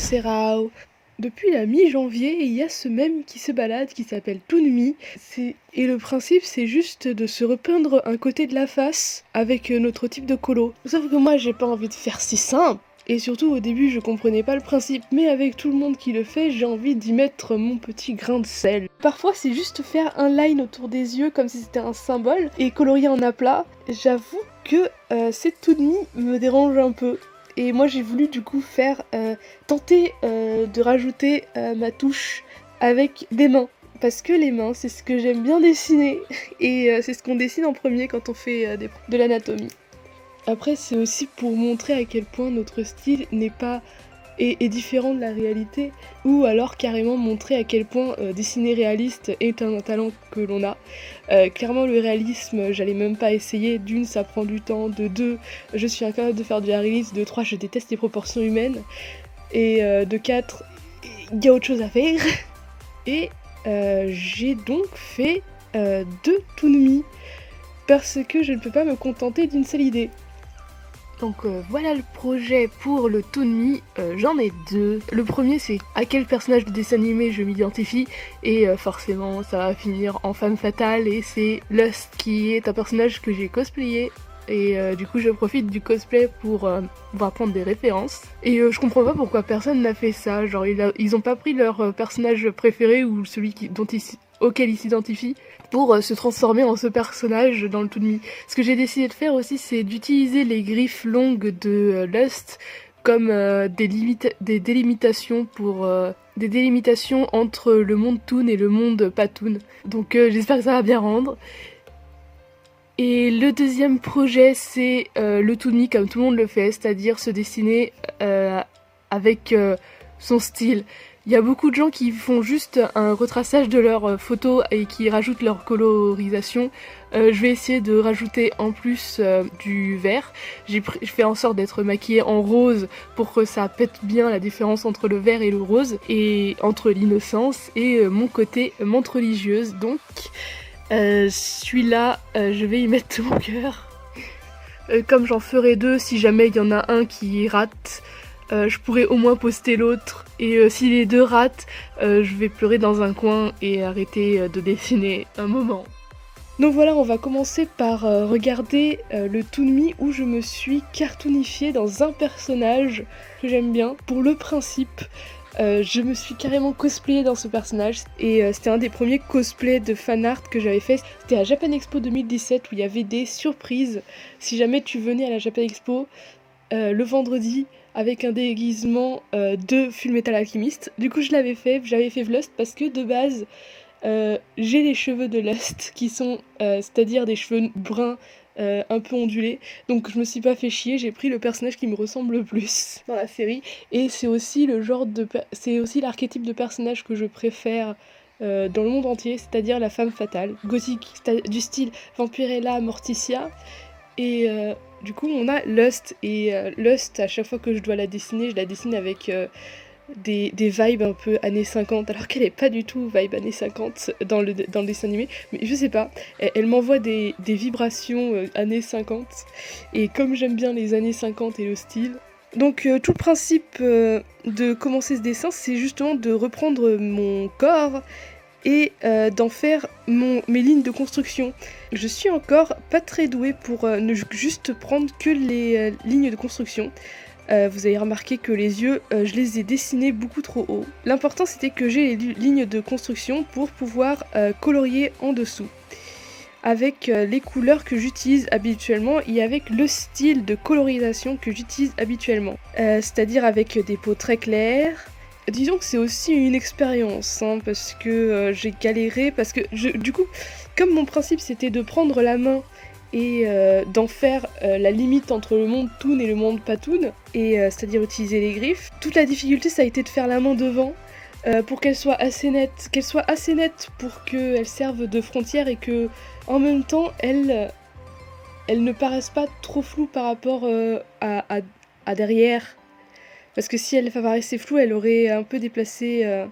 Serao. Depuis la mi-janvier, il y a ce mème qui se balade qui s'appelle Toonmi. Et le principe, c'est juste de se repeindre un côté de la face avec notre type de colo. Sauf que moi, j'ai pas envie de faire si simple. Et surtout, au début, je comprenais pas le principe. Mais avec tout le monde qui le fait, j'ai envie d'y mettre mon petit grain de sel. Parfois, c'est juste faire un line autour des yeux comme si c'était un symbole et colorier en aplat. J'avoue que cette Toonmi me dérange un peu. Et moi j'ai voulu du coup tenter de rajouter ma touche avec des mains. Parce que les mains, c'est ce que j'aime bien dessiner. Et c'est ce qu'on dessine en premier quand on fait de l'anatomie. Après, c'est aussi pour montrer à quel point notre style n'est pas est différent de la réalité, ou alors carrément montrer à quel point dessiner réaliste est un talent que l'on a. Clairement le réalisme, j'allais même pas essayer, d'une ça prend du temps, de deux je suis incapable de faire du réalisme, de trois je déteste les proportions humaines, et de quatre il y a autre chose à faire. Et j'ai donc fait deux Toonmi, parce que je ne peux pas me contenter d'une seule idée. Donc voilà le projet pour le Toonmi, j'en ai deux. Le premier c'est à quel personnage de dessin animé je m'identifie, et forcément ça va finir en femme fatale, et c'est Lust qui est un personnage que j'ai cosplayé. Et du coup je profite du cosplay pour prendre des références. Et je comprends pas pourquoi personne n'a fait ça, genre ils ont pas pris leur personnage préféré ou celui auquel ils s'identifient pour se transformer en ce personnage dans le Toonmi. Ce que j'ai décidé de faire aussi, c'est d'utiliser les griffes longues de Lust comme des délimitations des délimitations entre le monde Toon et le monde pas Toon. Donc j'espère que ça va bien rendre. Et le deuxième projet, c'est le Toonmi comme tout le monde le fait, c'est-à-dire se dessiner avec son style. Il y a beaucoup de gens qui font juste un retraçage de leurs photos et qui rajoutent leur colorisation. Je vais essayer de rajouter en plus du vert. Je fais en sorte d'être maquillée en rose pour que ça pète bien la différence entre le vert et le rose, et entre l'innocence et mon côté menthe religieuse. Donc celui-là, je vais y mettre tout mon cœur. Comme j'en ferai deux, si jamais il y en a un qui rate, je pourrais au moins poster l'autre. Et si les deux ratent, je vais pleurer dans un coin et arrêter de dessiner un moment. Donc voilà, on va commencer par regarder le Toonmi où je me suis cartoonifiée dans un personnage que j'aime bien. Pour le principe, je me suis carrément cosplayée dans ce personnage, et c'était un des premiers cosplays de fanart que j'avais fait. C'était à Japan Expo 2017 où il y avait des surprises. Si jamais tu venais à la Japan Expo le vendredi avec un déguisement de Fullmetal Alchemist. Du coup j'avais fait Lust parce que de base j'ai les cheveux de Lust qui sont c'est-à-dire des cheveux bruns un peu ondulés, donc je me suis pas fait chier, j'ai pris le personnage qui me ressemble le plus dans la série, et c'est aussi c'est aussi l'archétype de personnage que je préfère dans le monde entier, c'est-à-dire la femme fatale, gothique, du style Vampirella Morticia. Et du coup on a Lust, et Lust, à chaque fois que je dois la dessiner, je la dessine avec des vibes un peu années 50, alors qu'elle est pas du tout vibe années 50 dans le dessin animé, mais je sais pas, elle m'envoie des vibrations années 50, et comme j'aime bien les années 50 et le style, donc tout le principe de commencer ce dessin, c'est justement de reprendre mon corps et d'en faire mes lignes de construction. Je suis encore pas très douée pour ne juste prendre que les lignes de construction. Vous avez remarqué que les yeux, je les ai dessinés beaucoup trop haut. L'important c'était que j'ai les lignes de construction pour pouvoir colorier en dessous, avec les couleurs que j'utilise habituellement et avec le style de colorisation que j'utilise habituellement. C'est-à-dire avec des peaux très claires. Disons que c'est aussi une expérience, hein, parce que j'ai galéré, parce que du coup, comme mon principe c'était de prendre la main et d'en faire la limite entre le monde Toon et le monde pas Toon, et c'est-à-dire utiliser les griffes, toute la difficulté ça a été de faire la main devant, pour qu'elle soit assez nette pour qu'elle serve de frontière, et que en même temps elle ne paraisse pas trop floue par rapport à derrière. Parce que si elle paraissait floue, elle aurait un peu déplacé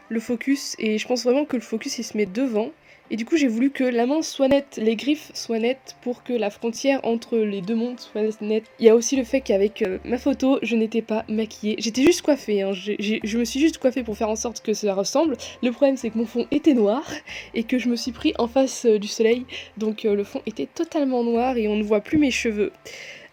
le focus, et je pense vraiment que le focus il se met devant. Et du coup j'ai voulu que la main soit nette, les griffes soient nettes pour que la frontière entre les deux mondes soit nette. Il y a aussi le fait qu'avec ma photo je n'étais pas maquillée, j'étais juste coiffée, hein. Je me suis juste coiffée pour faire en sorte que ça ressemble. Le problème c'est que mon fond était noir et que je me suis pris en face du soleil, donc le fond était totalement noir et on ne voit plus mes cheveux.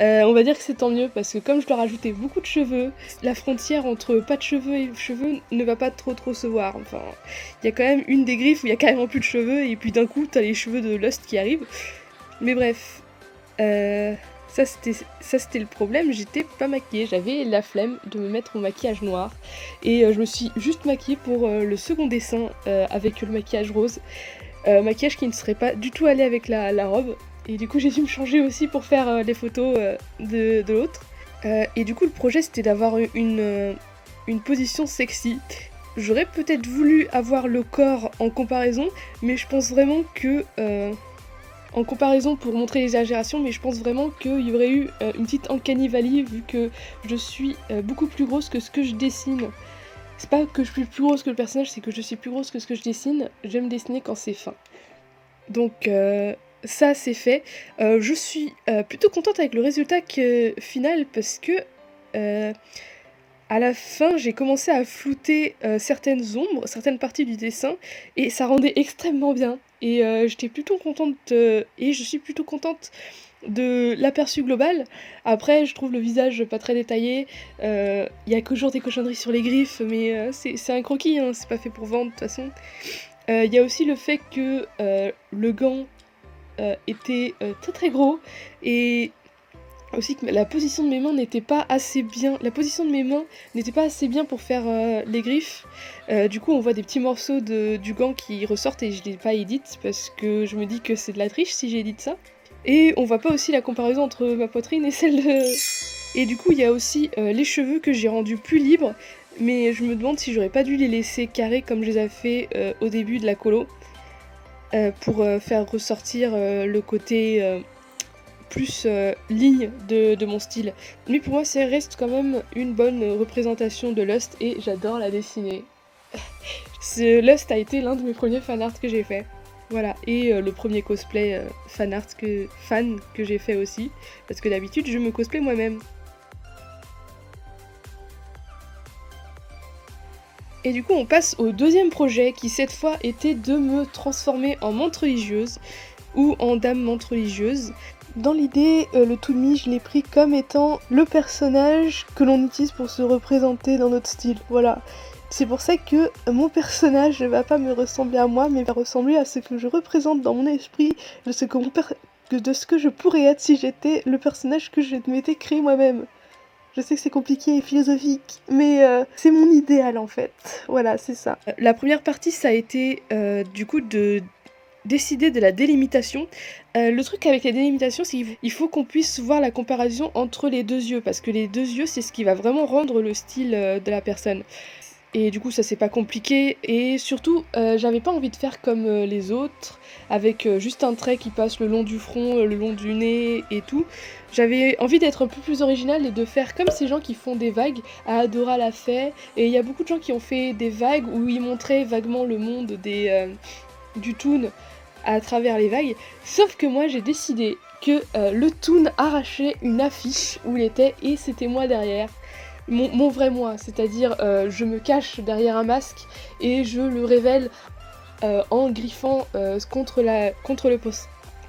On va dire que c'est tant mieux parce que comme je dois rajouter beaucoup de cheveux, la frontière entre pas de cheveux et cheveux ne va pas trop se voir. Enfin, il y a quand même une des griffes où il y a carrément plus de cheveux et puis d'un coup t'as les cheveux de Lust qui arrivent. Mais bref, ça c'était le problème, j'étais pas maquillée, j'avais la flemme de me mettre mon maquillage noir et je me suis juste maquillée pour le second dessin avec le maquillage rose. Maquillage qui ne serait pas du tout allé avec la robe. Et du coup j'ai dû me changer aussi pour faire les photos de l'autre. Et du coup le projet c'était d'avoir une position sexy. J'aurais peut-être voulu avoir le corps en comparaison, mais je pense vraiment que... en comparaison pour montrer l'exagération, mais je pense vraiment qu'il y aurait eu une petite uncanny valley vu que je suis beaucoup plus grosse que ce que je dessine. C'est pas que je suis plus grosse que le personnage, c'est que je suis plus grosse que ce que je dessine. J'aime dessiner quand c'est fin. Donc ça c'est fait. Je suis plutôt contente avec le résultat final parce que à la fin j'ai commencé à flouter certaines ombres, certaines parties du dessin et ça rendait extrêmement bien. Et j'étais plutôt contente et je suis plutôt contente de l'aperçu global. Après je trouve le visage pas très détaillé, il y a toujours des cochonneries sur les griffes mais c'est un croquis, hein, c'est pas fait pour vendre de toute façon. Il y a aussi le fait que le gant était très gros et aussi que la position de mes mains n'était pas assez bien. La position de mes mains n'était pas assez bien pour faire les griffes. Du coup on voit des petits morceaux du gant qui ressortent et je l'ai pas edit parce que je me dis que c'est de la triche si j'édite ça. Et on voit pas aussi la comparaison entre ma poitrine et celle de... Et du coup il y a aussi les cheveux que j'ai rendus plus libres. Mais je me demande si j'aurais pas dû les laisser carrés comme je les ai fait au début de la colo pour faire ressortir le côté plus ligne de mon style. Mais pour moi ça reste quand même une bonne représentation de Lust et j'adore la dessiner. Lust a été l'un de mes premiers fanarts que j'ai fait. Voilà, et le premier cosplay fan que j'ai fait aussi, parce que d'habitude je me cosplay moi-même. Et du coup on passe au deuxième projet qui cette fois était de me transformer en menthe religieuse ou en dame menthe religieuse. Dans l'idée, le Toonmi je l'ai pris comme étant le personnage que l'on utilise pour se représenter dans notre style, voilà. C'est pour ça que mon personnage ne va pas me ressembler à moi mais va ressembler à ce que je représente dans mon esprit, de ce que je pourrais être si j'étais le personnage que je m'étais créé moi-même. Je sais que c'est compliqué et philosophique, mais c'est mon idéal en fait. Voilà, c'est ça. La première partie, ça a été du coup de décider de la délimitation. Le truc avec la délimitation, c'est qu'il faut qu'on puisse voir la comparaison entre les deux yeux, parce que les deux yeux, c'est ce qui va vraiment rendre le style de la personne. Et du coup ça c'est pas compliqué et surtout j'avais pas envie de faire comme les autres avec juste un trait qui passe le long du front, le long du nez et tout. J'avais envie d'être un peu plus originale et de faire comme ces gens qui font des vagues. Adora l'a fait et il y a beaucoup de gens qui ont fait des vagues où ils montraient vaguement le monde du toon à travers les vagues. Sauf que moi j'ai décidé que le toon arrachait une affiche où il était et c'était moi derrière. Mon vrai moi, c'est-à-dire je me cache derrière un masque et je le révèle en griffant contre le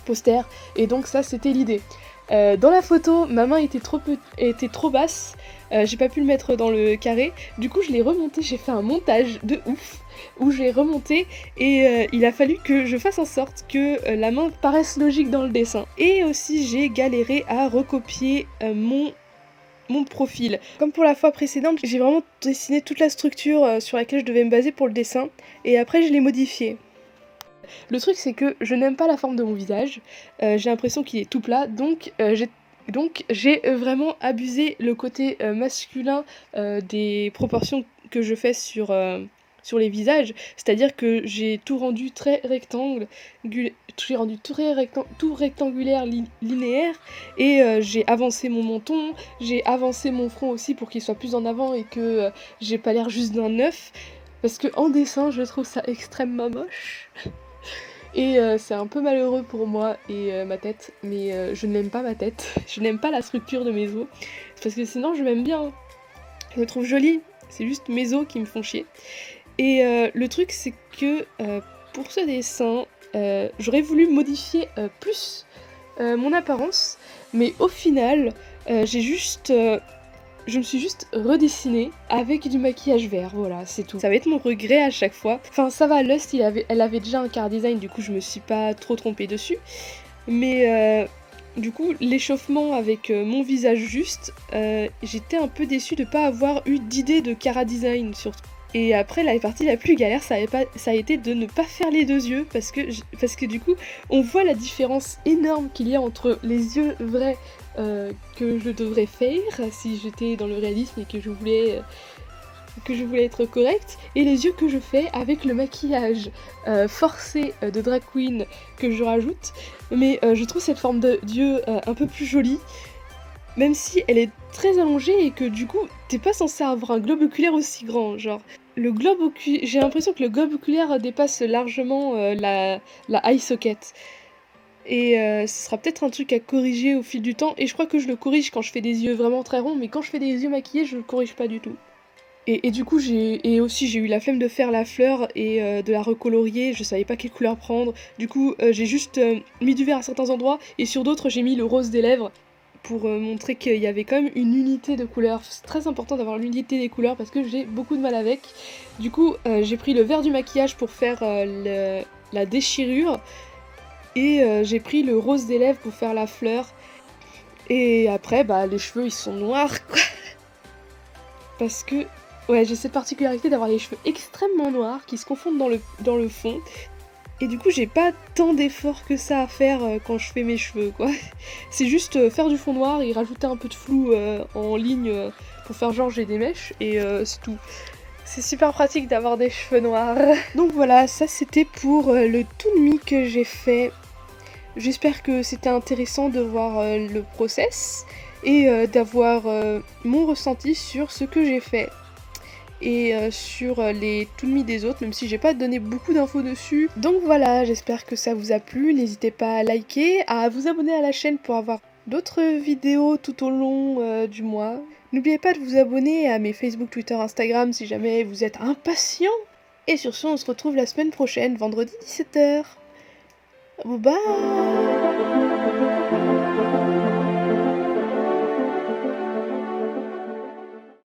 poster, et donc ça c'était l'idée. Dans la photo, ma main était trop basse, j'ai pas pu le mettre dans le carré, du coup je l'ai remonté, j'ai fait un montage de ouf où j'ai remonté et il a fallu que je fasse en sorte que la main paraisse logique dans le dessin. Et aussi j'ai galéré à recopier mon profil. Comme pour la fois précédente, j'ai vraiment dessiné toute la structure sur laquelle je devais me baser pour le dessin, et après je l'ai modifié. Le truc c'est que je n'aime pas la forme de mon visage, j'ai l'impression qu'il est tout plat, donc j'ai vraiment abusé le côté masculin des proportions que je fais sur les visages, c'est-à-dire que j'ai tout rendu très tout rectangulaire, linéaire, et j'ai avancé mon menton, j'ai avancé mon front aussi pour qu'il soit plus en avant et que j'ai pas l'air juste d'un œuf. Parce que en dessin, je trouve ça extrêmement moche. Et c'est un peu malheureux pour moi et ma tête, mais je n'aime pas ma tête, je n'aime pas la structure de mes os, parce que sinon je m'aime bien, je me trouve jolie, c'est juste mes os qui me font chier. Et le truc c'est que pour ce dessin, j'aurais voulu modifier plus mon apparence, mais au final, je me suis juste redessinée avec du maquillage vert, voilà, c'est tout. Ça va être mon regret à chaque fois. Enfin, ça va, Lust, elle avait déjà un car design, du coup, je me suis pas trop trompée dessus. Mais du coup, l'échauffement avec mon visage juste, j'étais un peu déçue de pas avoir eu d'idée de cara design surtout. Et après, la partie la plus galère, ça a été de ne pas faire les deux yeux, parce que du coup, on voit la différence énorme qu'il y a entre les yeux vrais que je devrais faire si j'étais dans le réalisme et que je voulais être correcte, et les yeux que je fais avec le maquillage forcé de drag queen que je rajoute. Mais je trouve cette forme d'yeux un peu plus jolie, même si elle est très allongée et que du coup t'es pas censé avoir un globe oculaire aussi grand, genre j'ai l'impression que le globe oculaire dépasse largement la eye socket. Et ce sera peut-être un truc à corriger au fil du temps, et je crois que je le corrige quand je fais des yeux vraiment très ronds, mais quand je fais des yeux maquillés, je le corrige pas du tout. Et du coup, j'ai eu la flemme de faire la fleur et de la recolorier, je savais pas quelle couleur prendre. Du coup, j'ai juste mis du vert à certains endroits, et sur d'autres, j'ai mis le rose des lèvres pour montrer qu'il y avait quand même une unité de couleurs. C'est très important d'avoir l'unité des couleurs parce que j'ai beaucoup de mal avec. Du coup, j'ai pris le vert du maquillage pour faire la déchirure, et j'ai pris le rose des lèvres pour faire la fleur. Et après, bah, les cheveux, ils sont noirs, quoi. Parce que, ouais, j'ai cette particularité d'avoir les cheveux extrêmement noirs qui se confondent dans le fond. Et du coup, j'ai pas tant d'efforts que ça à faire quand je fais mes cheveux, quoi. C'est juste faire du fond noir et rajouter un peu de flou en ligne pour faire genre j'ai des mèches, et c'est tout. C'est super pratique d'avoir des cheveux noirs. Donc voilà, ça c'était pour le Toonmi que j'ai fait. J'espère que c'était intéressant de voir le process et d'avoir mon ressenti sur ce que j'ai fait et sur les Toonmi des autres, même si j'ai pas donné beaucoup d'infos dessus. Donc voilà, j'espère que ça vous a plu, n'hésitez pas à liker, à vous abonner à la chaîne pour avoir d'autres vidéos tout au long du mois. N'oubliez pas de vous abonner à mes Facebook, Twitter, Instagram si jamais vous êtes impatient. Et sur ce, on se retrouve la semaine prochaine, vendredi 17h. Bye.